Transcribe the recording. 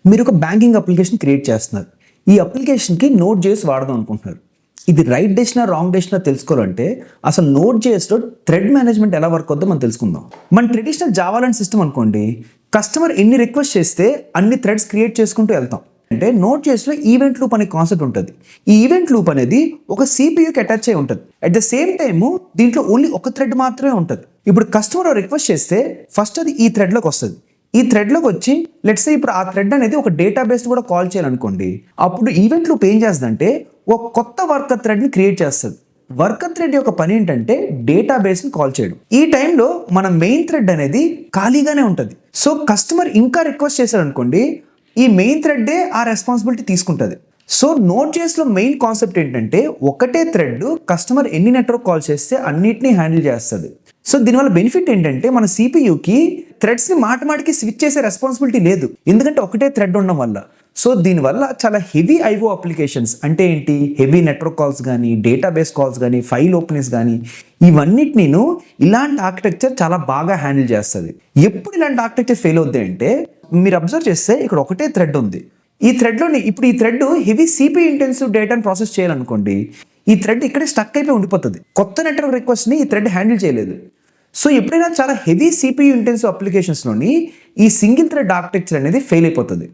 మీరు ఒక banking application create చేస్తున్నారు. ఈ అప్లికేషన్కి నోట్ జేఎస్ వాడదాం అనుకుంటున్నారు. ఇది రైట్ డెసిషనా రాంగ్ డెసిషనా తెలుసుకోవాలంటే అసలు నోట్ జేఎస్లో థ్రెడ్ మేనేజ్మెంట్ ఎలా వర్క్ అవుతుందో మనం తెలుసుకుందాం. మన ట్రెడిషనల్ జావా లాంటి సిస్టమ్ అనుకోండి, కస్టమర్ ఎన్ని రిక్వెస్ట్ చేస్తే అన్ని థ్రెడ్స్ క్రియేట్ చేసుకుంటూ వెళ్తాం. అంటే నోట్ జేఎస్లో ఈవెంట్ లూప్ అనే కాన్సెప్ట్ ఉంటుంది. ఈ ఈవెంట్ లూప్ అనేది ఒక సిపియూకి అటాచ్ అయి ఉంటుంది. అట్ ద సేమ్ టైము దీంట్లో ఓన్లీ ఒక థ్రెడ్ మాత్రమే ఉంటుంది. ఇప్పుడు కస్టమర్ రిక్వెస్ట్ చేస్తే ఫస్ట్ అది ఈ థ్రెడ్లోకి వస్తుంది. ఈ థ్రెడ్లోకి వచ్చి లెట్స్ సే ఇప్పుడు ఆ థ్రెడ్ అనేది ఒక డేటాబేస్ కూడా కాల్ చేయాలనుకోండి, అప్పుడు ఈవెంట్ లూప్ ఏం చేస్తుందంటే ఒక కొత్త వర్కర్ థ్రెడ్ని క్రియేట్ చేస్తుంది. వర్కర్ థ్రెడ్ యొక్క పని ఏంటంటే డేటాబేస్ని కాల్ చేయడం. ఈ టైంలో మన మెయిన్ థ్రెడ్ అనేది ఖాళీగానే ఉంటుంది. సో కస్టమర్ ఇంకా రిక్వెస్ట్ చేశారనుకోండి, ఈ మెయిన్ థ్రెడ్డే ఆ రెస్పాన్సిబిలిటీ తీసుకుంటుంది. సో నోట్ జేఎస్లో మెయిన్ కాన్సెప్ట్ ఏంటంటే ఒకటే థ్రెడ్ కస్టమర్ ఎన్ని నెట్వర్క్ కాల్ చేస్తే అన్నిటినీ హ్యాండిల్ చేస్తుంది. సో దీనివల్ల బెనిఫిట్ ఏంటంటే మన సిపియూకి థ్రెడ్స్ని మాటికి స్విచ్ చేసే రెస్పాన్సిబిలిటీ లేదు, ఎందుకంటే ఒకటే థ్రెడ్ ఉండడం వల్ల. సో దీనివల్ల చాలా హెవీ ఐఓ అప్లికేషన్స్ అంటే ఏంటి, హెవీ నెట్వర్క్ కాల్స్ కానీ, డేటాబేస్ కాల్స్ కానీ, ఫైల్ ఓపెనింగ్స్ కానీ, ఇవన్నిటిని ఇలాంటి ఆర్కిటెక్చర్ చాలా బాగా హ్యాండిల్ చేస్తుంది. ఎప్పుడు ఇలాంటి ఆర్కిటెక్చర్ ఫెయిల్ అవుద్ది అంటే మీరు అబ్జర్వ్ చేస్తే ఇక్కడ ఒకటే థ్రెడ్ ఉంది. ఈ థ్రెడ్లోని ఇప్పుడు ఈ థ్రెడ్ హెవీ సిపియూ ఇంటెన్సివ్ డేటాను ప్రాసెస్ చేయాలనుకోండి, ఈ థ్రెడ్ ఇక్కడే స్టక్ అయిపోయి ఉండిపోతుంది. కొత్త నెట్వర్క్ రిక్వెస్ట్ని ఈ థ్రెడ్ హ్యాండిల్ చేయలేదు. సో ఎప్పుడైనా చాలా హెవీ సిపియూ ఇంటెన్సివ్ అప్లికేషన్స్లోని ఈ సింగిల్ థ్రెడ్ ఆర్కిటెక్చర్ అనేది ఫెయిల్ అయిపోతుంది.